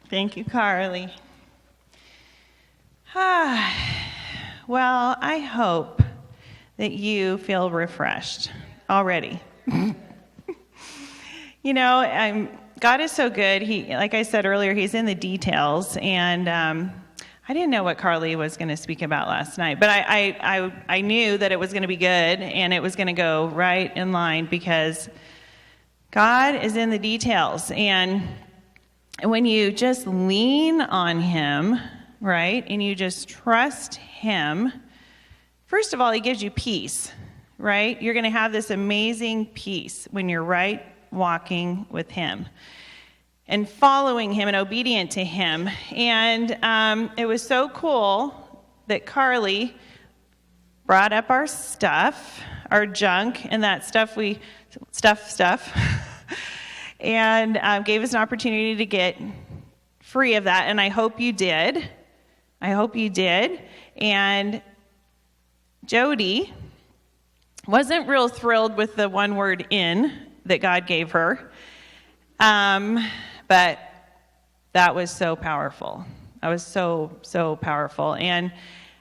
Thank you, Carly. Well, I hope that you feel refreshed already. God is so good. Like I said earlier, he's in the details. And I didn't know what Carly was going to speak about last night, but I knew that it was going to be good and it was going to go right in line because God is in the details. And when you just lean on him, right, and you just trust him, first of all, he gives you peace, right? You're going to have this amazing peace when you're right walking with him and following him and obedient to him. And it was so cool that Carly brought up our stuff, our junk, and that stuff and gave us an opportunity to get free of that. And I hope you did. And Jody wasn't real thrilled with the one word "in" that God gave her. But that was so powerful. That was so powerful. And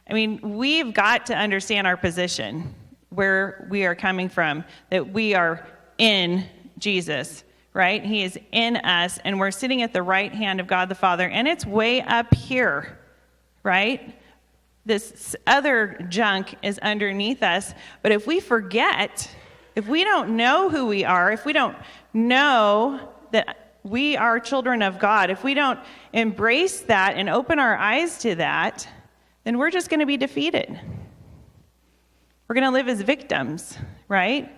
I mean, we've got to understand our position, where we are coming from, that we are in Jesus, right? He is in us, and we're sitting at the right hand of God the Father, and it's way up here, right? This other junk is underneath us. But if we forget, if we don't know who we are, if we don't know that we are children of God, if we don't embrace that and open our eyes to that, then we're just going to be defeated. We're going to live as victims, right?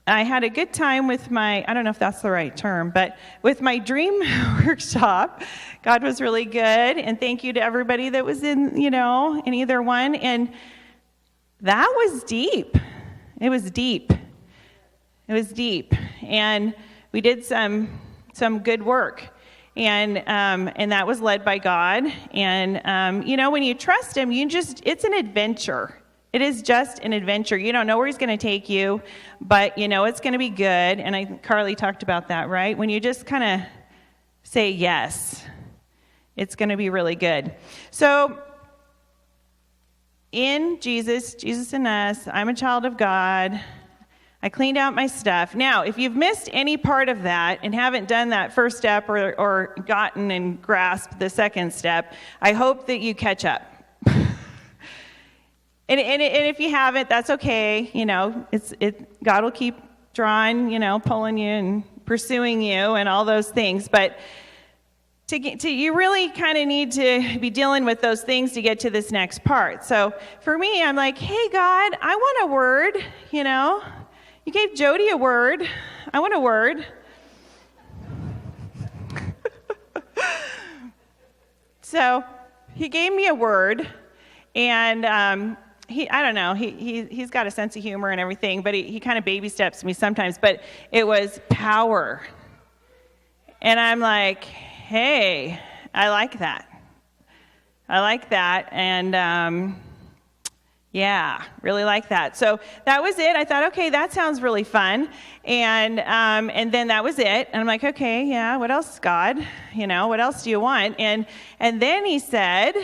I had a good time with I don't know if that's the right term, but with my dream workshop. God was really good, and thank you to everybody that was in either one. And that was deep. It was deep. And we did some good work. And that was led by God. And, when you trust him, it's an adventure. It is just an adventure. You don't know where he's going to take you, but it's going to be good. And Carly talked about that, right? When you just kind of say yes, it's going to be really good. So in Jesus in us, I'm a child of God. I cleaned out my stuff. Now, if you've missed any part of that and haven't done that first step or gotten and grasped the second step, I hope that you catch up. And if you haven't, that's okay. God will keep drawing, pulling you and pursuing you and all those things. But you really kind of need to be dealing with those things to get to this next part. So for me, I'm like, hey, God, I want a word, You gave Jody a word. I want a word. So he gave me a word, and he's got a sense of humor and everything, but he kind of baby steps me sometimes. But it was power. And I'm like, hey, I like that. And really like that. So that was it. I thought, okay, that sounds really fun. And then that was it. And I'm like, okay, yeah, what else, God? What else do you want? And then he said,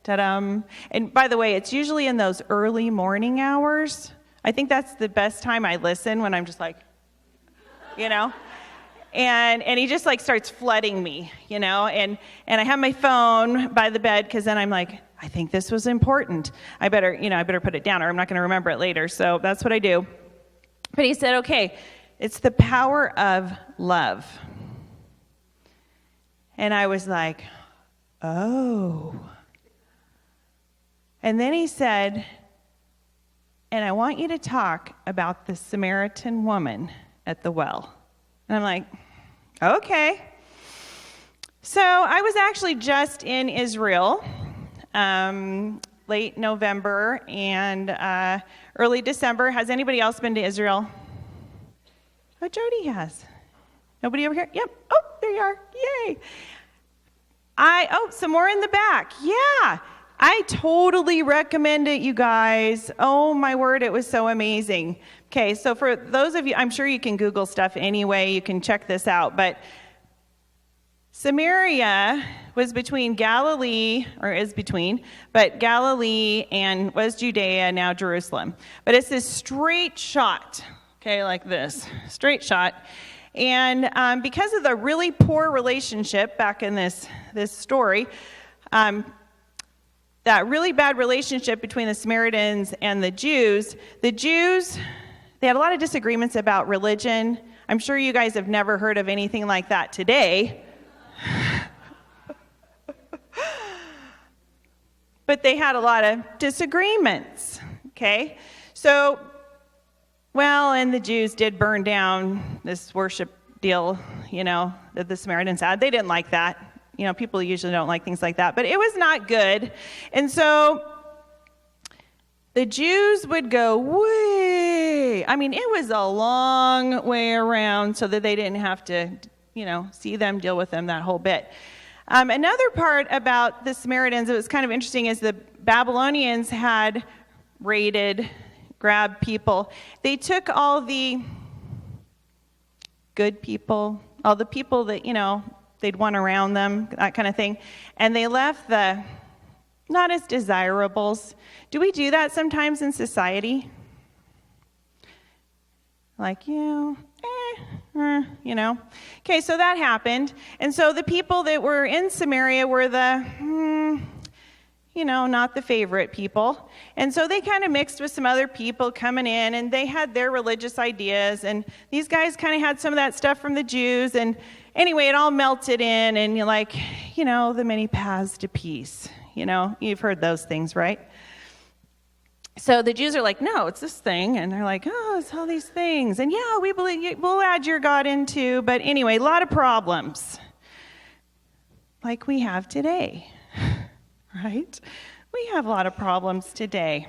ta-dum. And by the way, it's usually in those early morning hours. I think that's the best time I listen, when I'm just like, And he just starts flooding me, and I have my phone by the bed, because then I'm like, I think this was important. I better put it down, or I'm not going to remember it later. So that's what I do. But he said, okay, it's the power of love. And I was like, oh. And then he said, and I want you to talk about the Samaritan woman at the well. And I'm like, okay. So I was actually just in Israel, late November and early December. Has anybody else been to Israel? Oh, Jody has. Nobody over here? Yep. Oh, there you are. Yay. Some more in the back. Yeah. I totally recommend it, you guys. Oh, my word, it was so amazing. Okay, so for those of you, I'm sure you can Google stuff anyway. You can check this out. But Samaria was between Galilee, or is between, but Galilee and was Judea, now Jerusalem. But it's this straight shot, okay, like this, straight shot. And because of the really poor relationship back in this story, that really bad relationship between the Samaritans and the Jews, they had a lot of disagreements about religion. I'm sure you guys have never heard of anything like that today. But they had a lot of disagreements, okay? So, and the Jews did burn down this worship deal, that the Samaritans had. They didn't like that. People usually don't like things like that, but it was not good. And so the Jews would go it was a long way around so that they didn't have to, see them, deal with them that whole bit. Another part about the Samaritans that was kind of interesting is the Babylonians had grabbed people. They took all the good people, all the people that, they'd want around them, that kind of thing, and they left the not as desirables. Do we do that sometimes in society? Like, Okay, so that happened. And so the people that were in Samaria were the, not the favorite people. And so they kind of mixed with some other people coming in, and they had their religious ideas. And these guys kind of had some of that stuff from the Jews. And anyway, it all melted in, and you're like, the many paths to peace. You've heard those things, right? So the Jews are like, no, it's this thing. And they're like, oh, it's all these things. And yeah, we believe, we'll add your God in too. But anyway, a lot of problems like we have today, right? We have a lot of problems today.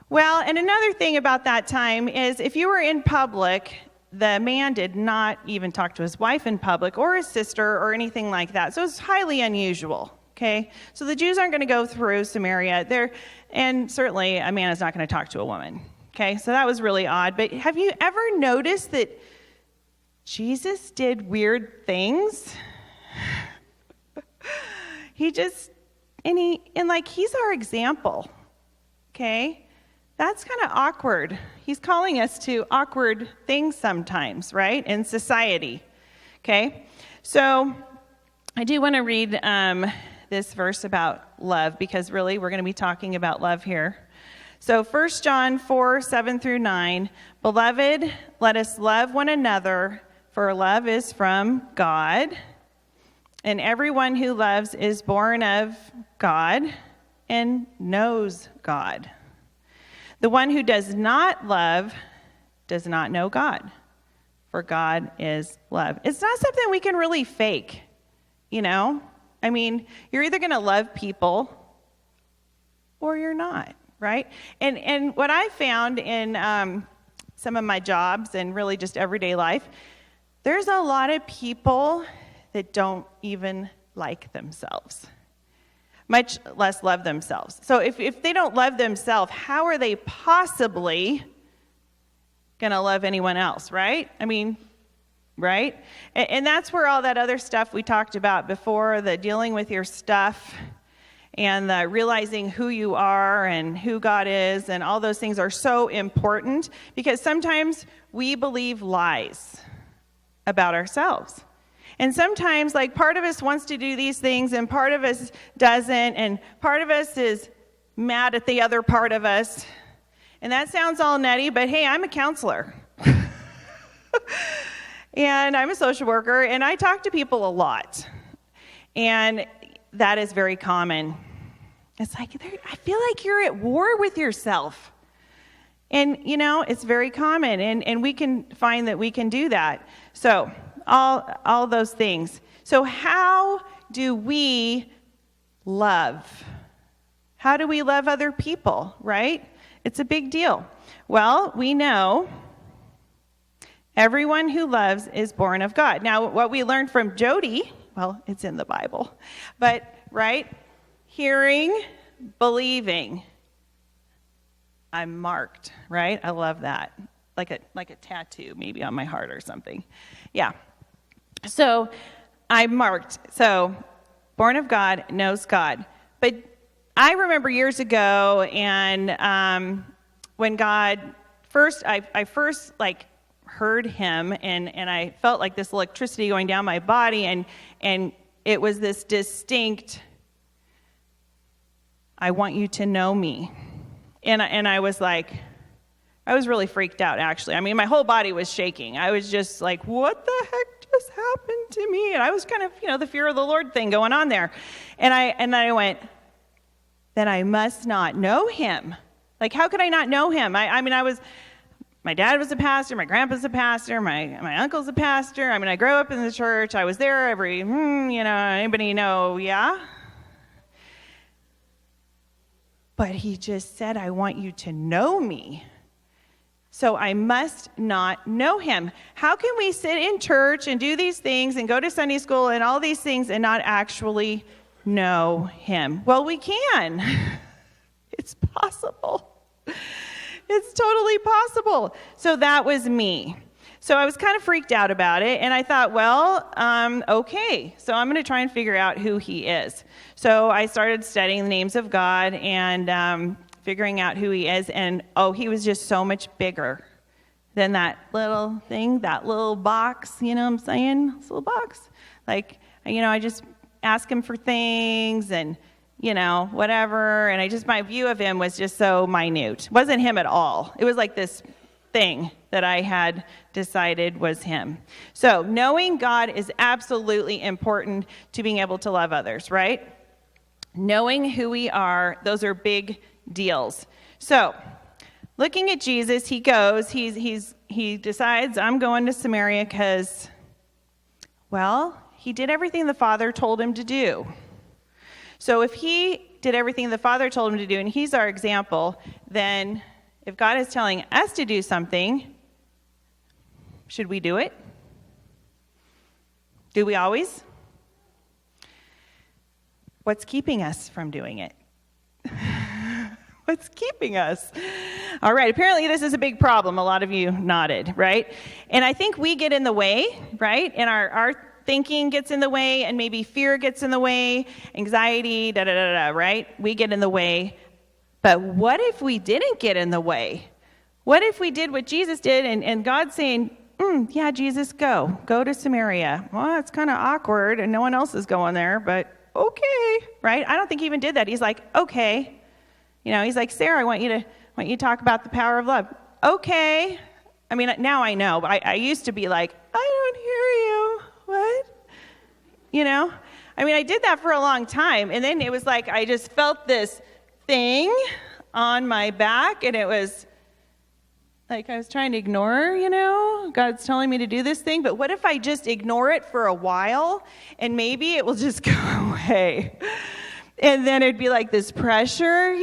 Well, and another thing about that time is if you were in public, the man did not even talk to his wife in public or his sister or anything like that. So it's highly unusual. Okay, so the Jews aren't going to go through Samaria. And certainly a man is not going to talk to a woman. Okay, so that was really odd. But have you ever noticed that Jesus did weird things? He's our example. Okay, that's kind of awkward. He's calling us to awkward things sometimes, right, in society. Okay, so I do want to read this verse about love, because really we're going to be talking about love here. So 1 John 4:7-9, Beloved, let us love one another, for love is from God, and everyone who loves is born of God and knows God. The one who does not love does not know God, for God is love. It's not something we can really fake, you're either going to love people or you're not, right? And what I found in some of my jobs and really just everyday life, there's a lot of people that don't even like themselves, much less love themselves. So if they don't love themselves, how are they possibly going to love anyone else, right? Right? And that's where all that other stuff we talked about before, the dealing with your stuff and the realizing who you are and who God is and all those things are so important, because sometimes we believe lies about ourselves. And sometimes, part of us wants to do these things and part of us doesn't, and part of us is mad at the other part of us. And that sounds all nutty, but hey, I'm a counselor. And I'm a social worker, and I talk to people a lot. And that is very common. It's like, I feel like you're at war with yourself. And, it's very common, and we can find that we can do that. So, all those things. So how do we love? How do we love other people, right? It's a big deal. Well, we know everyone who loves is born of God. Now, what we learned from Jody, it's in the Bible, but, right, hearing, believing. I'm marked, right? I love that. Like a tattoo, maybe on my heart or something. Yeah. So, I marked, so born of God, knows God. But I remember years ago, and when God I first like heard him, and I felt like this electricity going down my body, and it was this distinct, I want you to know me. And I was like, I was really freaked out, actually. I mean, my whole body was shaking. I was just like, what the heck just happened to me? And I was kind of, the fear of the Lord thing going on there. And I went, then I must not know him. Like, how could I not know him? My dad was a pastor, my grandpa's a pastor, my uncle's a pastor. I mean, I grew up in the church. I was there every, anybody know, yeah? But he just said, I want you to know me. So I must not know him. How can we sit in church and do these things and go to Sunday school and all these things and not actually know him? Well, we can. It's possible. It's totally possible. So that was me. So I was kind of freaked out about it, and I thought, well, okay, so I'm going to try and figure out who he is. So I started studying the names of God and figuring out who he is, and he was just so much bigger than that little thing, that little box, you know what I'm saying? This little box. Like, I just ask him for things and, whatever, and my view of him was just so minute. It wasn't him at all. It was like this thing that I had decided was him. So knowing God is absolutely important to being able to love others, right? Knowing who we are, those are big deals. So looking at Jesus, he goes, he decides, I'm going to Samaria because, he did everything the Father told him to do. So if he did everything the Father told him to do, and he's our example, then if God is telling us to do something, should we do it? Do we always? What's keeping us from doing it? What's keeping us? All right, apparently this is a big problem. A lot of you nodded, right? And I think we get in the way, right? And our thinking gets in the way, and maybe fear gets in the way, anxiety, right? We get in the way. But what if we didn't get in the way? What if we did what Jesus did, and God's saying, yeah, Jesus, go to Samaria. Well, it's kind of awkward, and no one else is going there, but okay, right? I don't think he even did that. He's like, okay. He's like, Sarah, I want you to talk about the power of love. Okay. I mean, now I know, but I used to be like, I don't hear you. What? I did that for a long time, and then it was like I just felt this thing on my back, and it was like I was trying to ignore, God's telling me to do this thing, but what if I just ignore it for a while, and maybe it will just go away? And then it'd be like this pressure,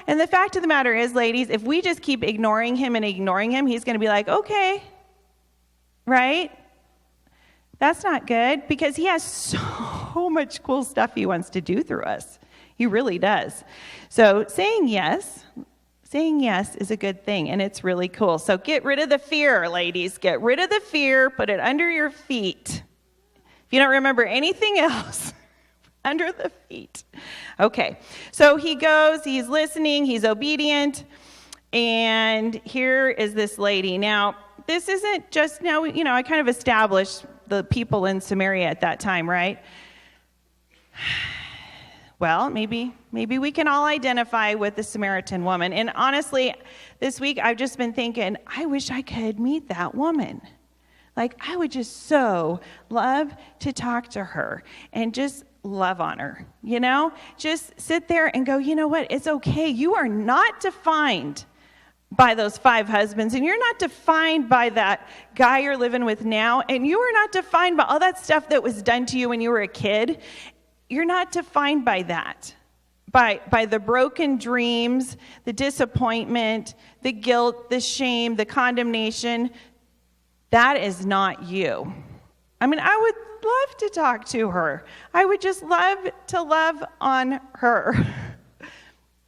And the fact of the matter is, ladies, if we just keep ignoring him, he's going to be like, okay, right? That's not good, because he has so much cool stuff he wants to do through us. He really does. So saying yes is a good thing, and it's really cool. So get rid of the fear, ladies. Get rid of the fear. Put it under your feet. If you don't remember anything else, under the feet. Okay, so he goes, he's listening, he's obedient, and here is this lady. Now, this isn't just, I kind of established the people in Samaria at that time, right? Well, maybe we can all identify with the Samaritan woman. And honestly, this week I've just been thinking, I wish I could meet that woman. Like, I would just so love to talk to her and just love on her, Just sit there and go, you know what? It's okay. You are not defined by those 5 husbands, and you're not defined by that guy you're living with now, and you are not defined by all that stuff that was done to you when you were a kid. You're not defined by that, by the broken dreams, the disappointment, the guilt, the shame, the condemnation. That is not you. I would love to talk to her. I would just love to love on her.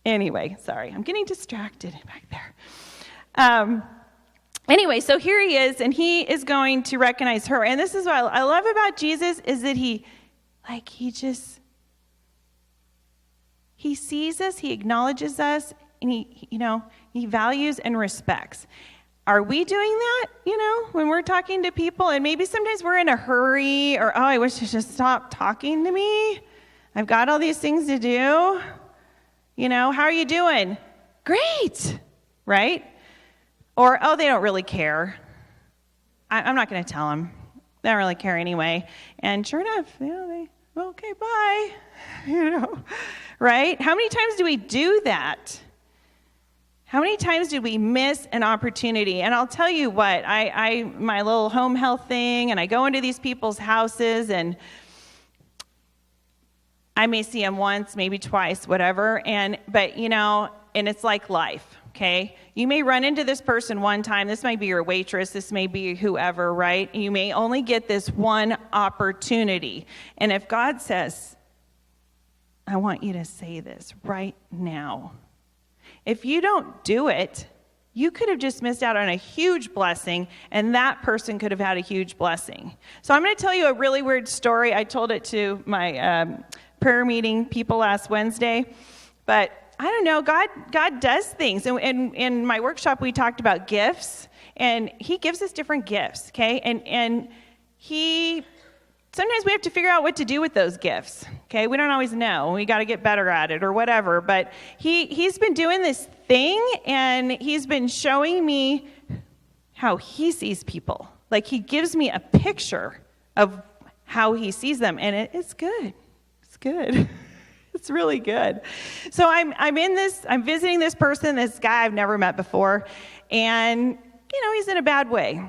Anyway, sorry, I'm getting distracted back there. Anyway, so here he is, and he is going to recognize her. And this is what I love about Jesus, is that he sees us, he acknowledges us, and he values and respects. Are we doing that, when we're talking to people? And maybe sometimes we're in a hurry, or, I wish you'd just stop talking to me. I've got all these things to do. How are you doing? Great, right? Or, they don't really care. I'm not going to tell them. They don't really care anyway. And sure enough, okay, bye. Right? How many times do we do that? How many times did we miss an opportunity? And I'll tell you what, I my little home health thing, and I go into these people's houses, and I may see them once, maybe twice, whatever. But and it's like life, okay? You may run into this person one time. This might be your waitress. This may be whoever, right? You may only get this one opportunity. And if God says, I want you to say this right now, if you don't do it, you could have just missed out on a huge blessing, and that person could have had a huge blessing. So I'm going to tell you a really weird story. I told it to my prayer meeting people last Wednesday, but I don't know, God does things. And in my workshop, we talked about gifts, and he gives us different gifts, okay? And sometimes we have to figure out what to do with those gifts, okay? We don't always know. We got to get better at it or whatever. But he's been doing this thing, and he's been showing me how he sees people. Like, he gives me a picture of how he sees them, and it's good. It's good. It's really good. So I'm visiting this person, this guy I've never met before, and, he's in a bad way.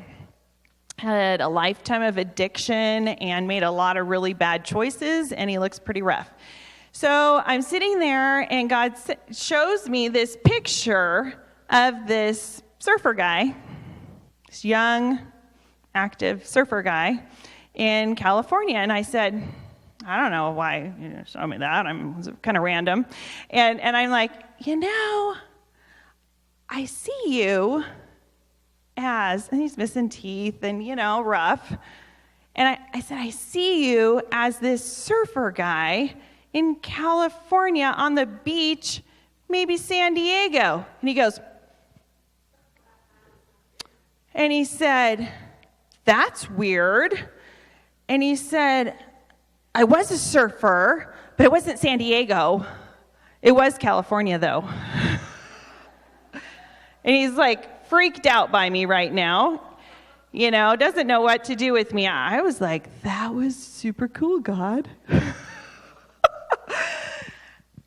Had a lifetime of addiction and made a lot of really bad choices, and he looks pretty rough. So I'm sitting there, and God shows me this picture of this surfer guy, this young, active surfer guy in California. And I said, I don't know why you show me that. It's kind of random. And I'm like, I see you and he's missing teeth and, rough. And I said, I see you as this surfer guy in California on the beach, maybe San Diego. And he goes, and he said, that's weird. And he said, I was a surfer, but it wasn't San Diego. It was California, though. And he's like freaked out by me right now, doesn't know what to do with me. I was like, that was super cool, God. I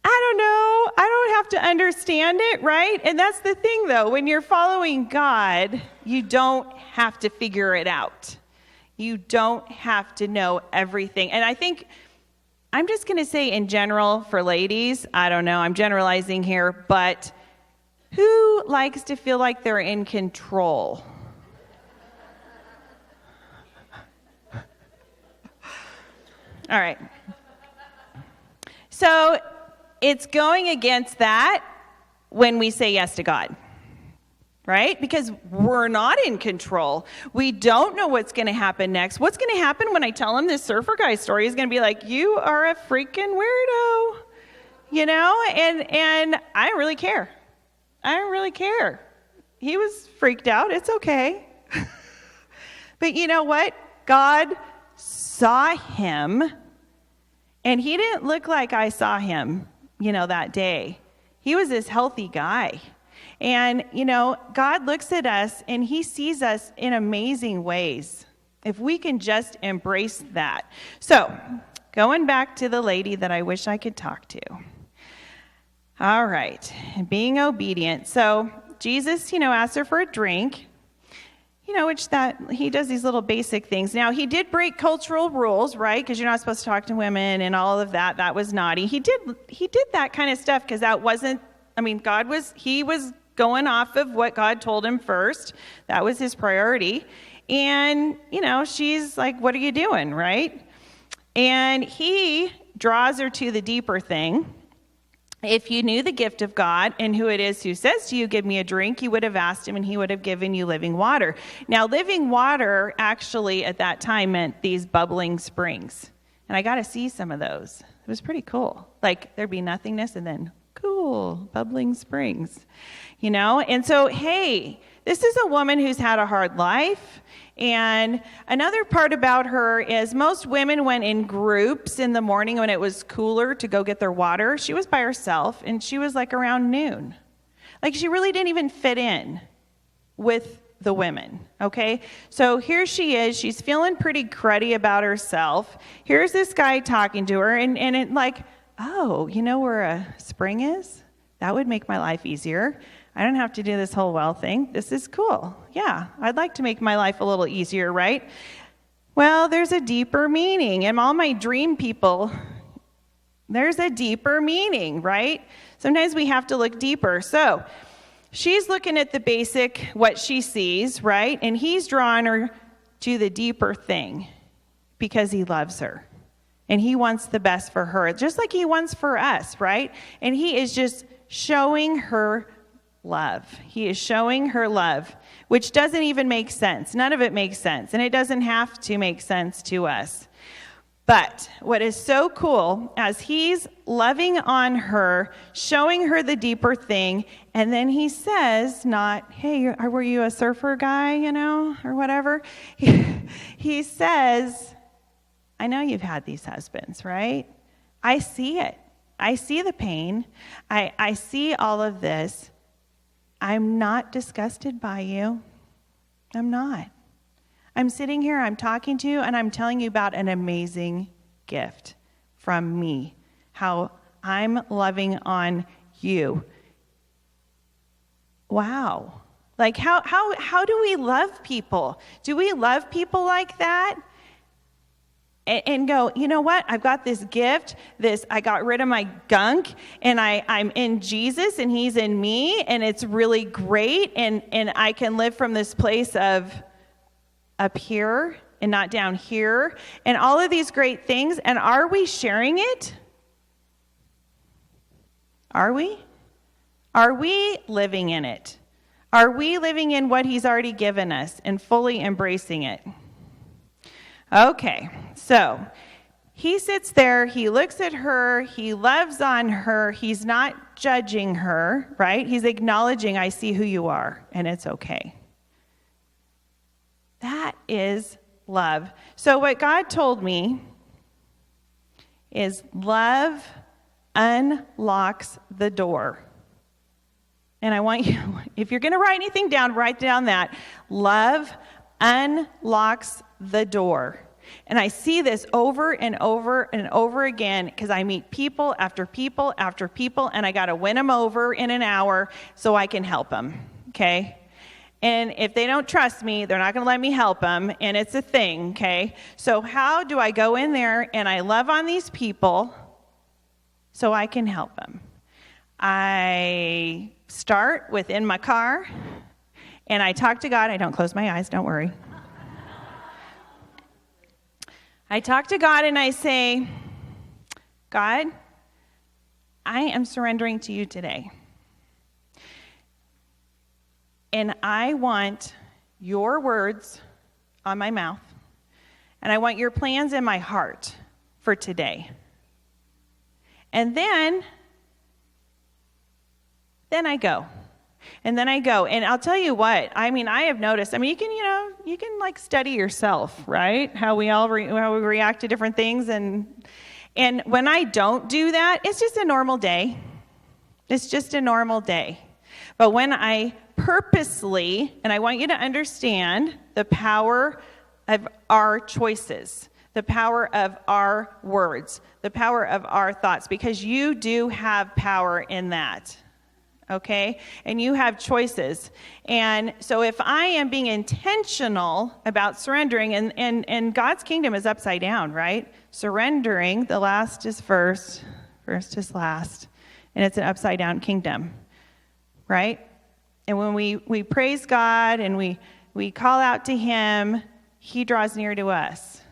don't know. I don't have to understand it, right? And that's the thing, though. When you're following God, you don't have to figure it out. You don't have to know everything. And I think, I'm just going to say in general for ladies, I don't know, I'm generalizing here, but who likes to feel like they're in control? All right. So it's going against that when we say yes to God, right? Because we're not in control. We don't know what's going to happen next. What's going to happen when I tell him this surfer guy story is going to be like, you are a freaking weirdo, and I don't really care. I don't really care. He was freaked out. It's okay. But you know what? God saw him, and he didn't look like I saw him, that day. He was this healthy guy. And, God looks at us, and he sees us in amazing ways, if we can just embrace that. So, going back to the lady that I wish I could talk to. All right, being obedient. So Jesus, asked her for a drink, which that he does these little basic things. Now, he did break cultural rules, right? Because you're not supposed to talk to women and all of that. That was naughty. He did that kind of stuff because that wasn't, he was going off of what God told him first. That was his priority. And, she's like, what are you doing, right? And he draws her to the deeper thing. If you knew the gift of God and who it is who says to you, give me a drink, you would have asked him and he would have given you living water. Now, living water actually at that time meant these bubbling springs. And I got to see some of those. It was pretty cool. Like there'd be nothingness and then cool, bubbling springs, And so, hey, this is a woman who's had a hard life. And another part about her is most women went in groups in the morning when it was cooler to go get their water. She was by herself, and she was like around noon. Like she really didn't even fit in with the women, okay? So here she is. She's feeling pretty cruddy about herself. Here's this guy talking to her, and it like, oh, you know where a spring is? That would make my life easier. I don't have to do this whole well thing. This is cool. Yeah, I'd like to make my life a little easier, right? Well, there's a deeper meaning. And all my dream people, there's a deeper meaning, right? Sometimes we have to look deeper. So she's looking at the basic, what she sees, right? And he's drawing her to the deeper thing because he loves her. And he wants the best for her, just like he wants for us, right? And he is just showing her love. He is showing her love, which doesn't even make sense. None of it makes sense, and it doesn't have to make sense to us. But what is so cool, as he's loving on her, showing her the deeper thing, and then he says, not, hey, were you a surfer guy, or whatever? He says, I know you've had these husbands, right? I see it. I see the pain. I see all of this. I'm not disgusted by you. I'm not. I'm sitting here, I'm talking to you, and I'm telling you about an amazing gift from me, how I'm loving on you. Wow. Like, how do we love people? Do we love people like that? And go, you know what? I've got this gift. I got rid of my gunk, and I'm in Jesus, and He's in me, and it's really great. And I can live from this place of up here and not down here, and all of these great things. And are we sharing it? Are we? Are we living in it? Are we living in what He's already given us and fully embracing it? Okay, so he sits there, he looks at her, he loves on her, he's not judging her, right? He's acknowledging, I see who you are, and it's okay. That is love. So what God told me is love unlocks the door. And I want you, if you're going to write anything down, write down that. Love unlocks the door. And I see this over and over and over again because I meet people after people after people, and I got to win them over in an hour so I can help them, okay? And if they don't trust me, they're not going to let me help them, and it's a thing, okay? So how do I go in there and I love on these people so I can help them? I start within my car, and I talk to God. I don't close my eyes, don't worry. I talk to God and I say, God, I am surrendering to you today. And I want your words on my mouth. And I want your plans in my heart for today. And then I go. And then I go. And I'll tell you what, I have noticed, you can like study yourself, right? How we all how we react to different things. And when I don't do that, it's just a normal day. It's just a normal day. But when I purposely, and I want you to understand the power of our choices, the power of our words, the power of our thoughts, because you do have power in that. Okay? And you have choices. And so if I am being intentional about surrendering, and God's kingdom is upside down, right? Surrendering, the last is first is last. And it's an upside down kingdom, right? And when we praise God and we call out to Him, He draws near to us.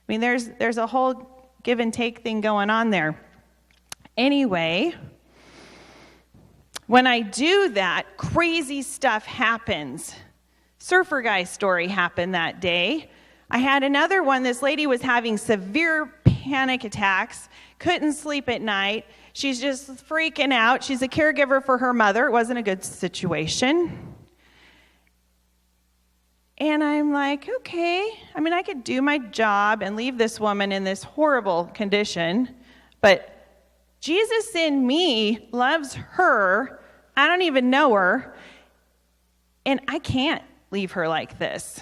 There's a whole give and take thing going on there. Anyway, When I do that, crazy stuff happens. Surfer guy story happened that day. I had another one. This lady was having severe panic attacks, couldn't sleep at night. She's just freaking out. She's a caregiver for her mother. It wasn't a good situation. And I'm like, okay, I mean, I could do my job and leave this woman in this horrible condition, but Jesus in me loves her. I don't even know her, and I can't leave her like this.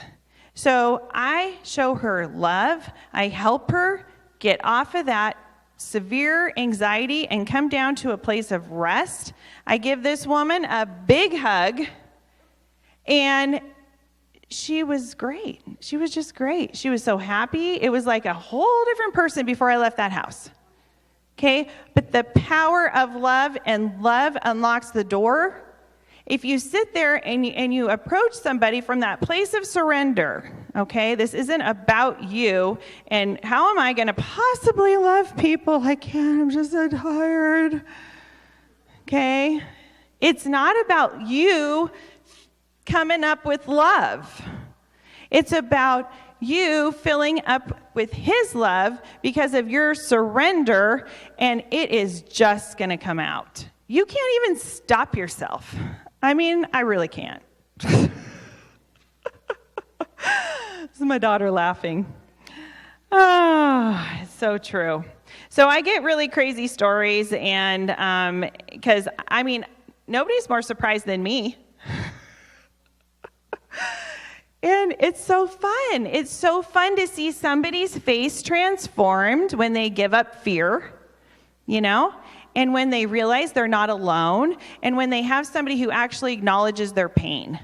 So I show her love. I help her get off of that severe anxiety and come down to a place of rest. I give this woman a big hug, and she was great. She was just great. She was so happy. It was like a whole different person before I left that house. Okay? But the power of love, and love unlocks the door. If you sit there and you approach somebody from that place of surrender, okay? This isn't about you and how am I going to possibly love people? I can't. I'm just so tired. Okay? It's not about you coming up with love. It's about you filling up with his love because of your surrender, and it is just going to come out. You can't even stop yourself. I mean, I really can't. This is my daughter laughing. Oh, it's so true. So I get really crazy stories, and because, I mean, nobody's more surprised than me. And it's so fun. It's so fun to see somebody's face transformed when they give up fear, you know, and when they realize they're not alone, and when they have somebody who actually acknowledges their pain.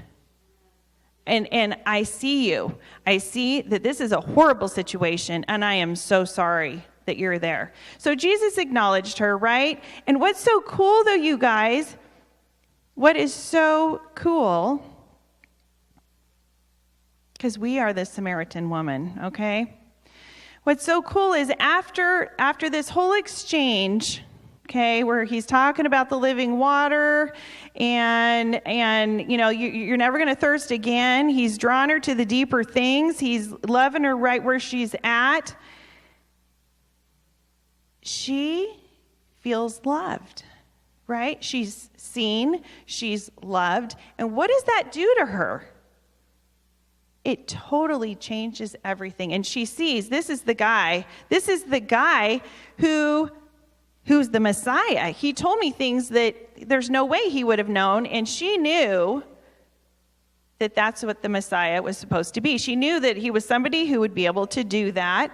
And I see you. I see that this is a horrible situation, and I am so sorry that you're there. So Jesus acknowledged her, right? And what's so cool, though, you guys, what is so cool, because we are the Samaritan woman, okay? What's so cool is after this whole exchange, okay, where he's talking about the living water and you know, you're never going to thirst again. He's drawn her to the deeper things. He's loving her right where she's at. She feels loved, right? She's seen, she's loved. And what does that do to her? It totally changes everything. And she sees this is the guy who's the Messiah. He told me things that there's no way he would have known, and she knew that that's what the Messiah was supposed to be. She knew that he was somebody who would be able to do that.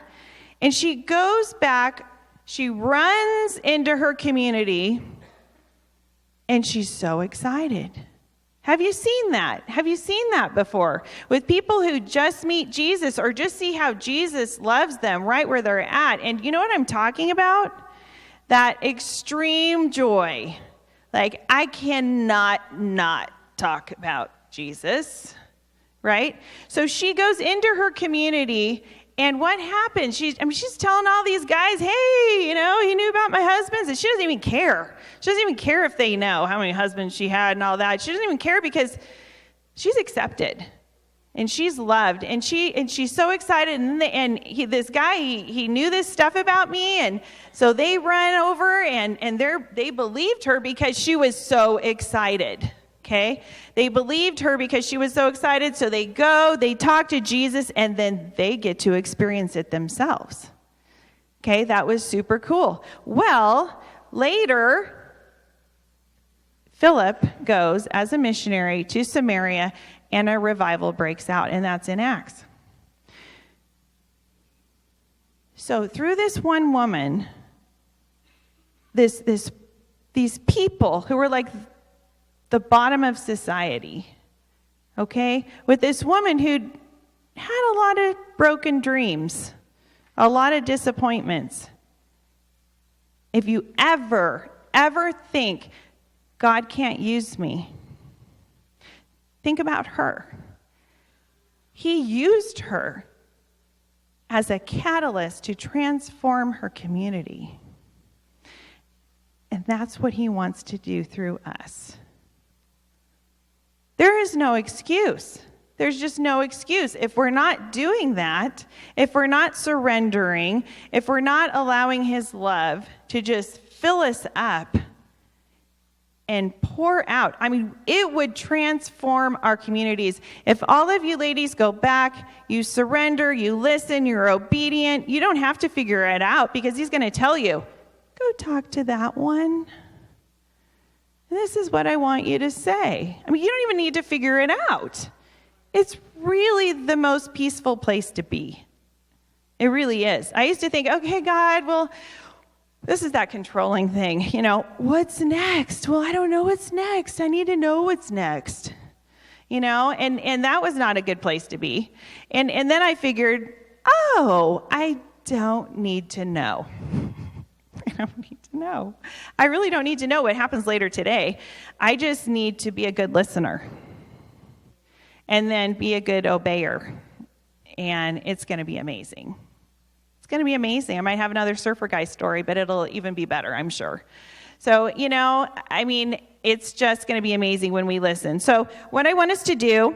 And she goes back, she runs into her community, and she's so excited. Have you seen that? Have you seen that before? With people who just meet Jesus or just see how Jesus loves them right where they're at. And you know what I'm talking about? That extreme joy. Like, I cannot not talk about Jesus, right? So she goes into her community, and what happens? She's telling all these guys, hey, you know, he knew about my husbands, and she doesn't even care. She doesn't even care if they know how many husbands she had and all that. She doesn't even care because she's accepted. And she's loved, and she's so excited. And this guy, he knew this stuff about me, and so they run over, and they believed her because she was so excited. Okay, they believed her because she was so excited. So they go, they talk to Jesus, and then they get to experience it themselves. Okay, that was super cool. Well, later, Philip goes as a missionary to Samaria, and a revival breaks out, and that's in Acts. So through this one woman, these people who were like the bottom of society, okay, with this woman who had a lot of broken dreams, a lot of disappointments. If you ever think God can't use me, think about her. He used her as a catalyst to transform her community. And that's what he wants to do through us. There is no excuse. There's just no excuse. If we're not doing that, if we're not surrendering, if we're not allowing his love to just fill us up and pour out. I mean, it would transform our communities. If all of you ladies go back, you surrender, you listen, you're obedient, you don't have to figure it out because he's going to tell you, go talk to that one. This is what I want you to say. I mean, you don't even need to figure it out. It's really the most peaceful place to be. It really is. I used to think, okay, God, well, this is that controlling thing. You know, what's next? Well, I don't know what's next. I need to know what's next. You know, and that was not a good place to be. And then I figured, oh, I don't need to know. I don't need to know. I really don't need to know what happens later today. I just need to be a good listener. And then be a good obeyer. And it's going to be amazing. It's going to be amazing. I might have another surfer guy story, but it'll even be better, I'm sure. So, you know, I mean, it's just going to be amazing when we listen. So what I want us to do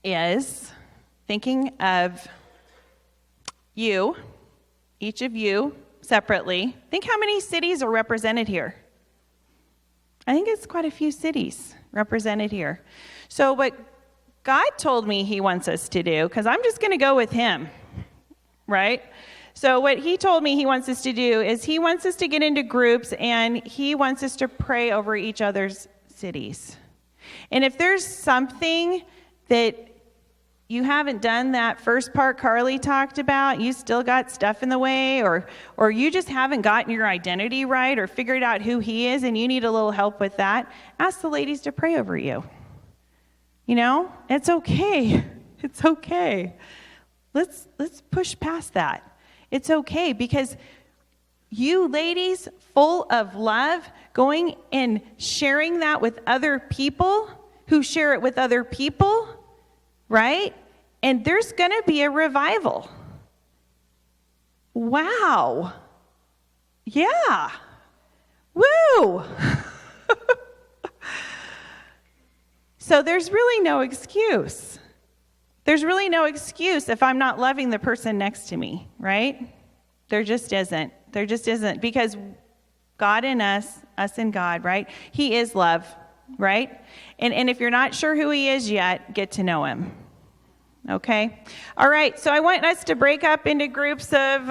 is thinking of you, each of you separately. Think how many cities are represented here. I think it's quite a few cities represented here. So what God told me he wants us to do, because I'm just going to go with him, right? So what he told me he wants us to do is he wants us to get into groups and he wants us to pray over each other's cities. And if there's something that you haven't done that first part Carly talked about, you still got stuff in the way, or you just haven't gotten your identity right or figured out who he is and you need a little help with that, ask the ladies to pray over you. You know, it's okay. It's okay. Let's push past that. It's okay because you ladies, full of love, going and sharing that with other people who share it with other people, right? And there's going to be a revival. Wow. Yeah. Woo. So there's really no excuse. There's really no excuse if I'm not loving the person next to me, right? There just isn't. There just isn't. Because God in us in God, right? He is love, right? And if you're not sure who he is yet, get to know him. Okay? All right, so I want us to break up into groups of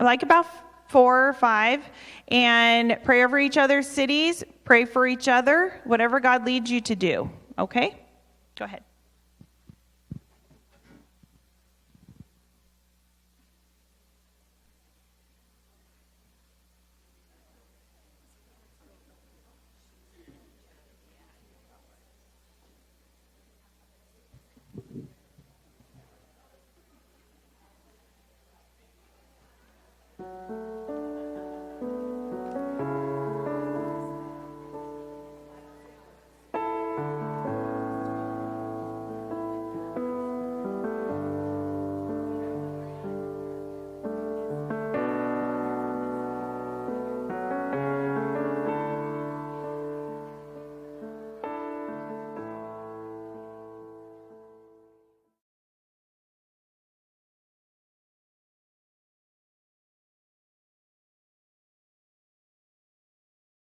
like about 4 or 5 and pray over each other's cities, pray for each other, whatever God leads you to do. Okay? Go ahead.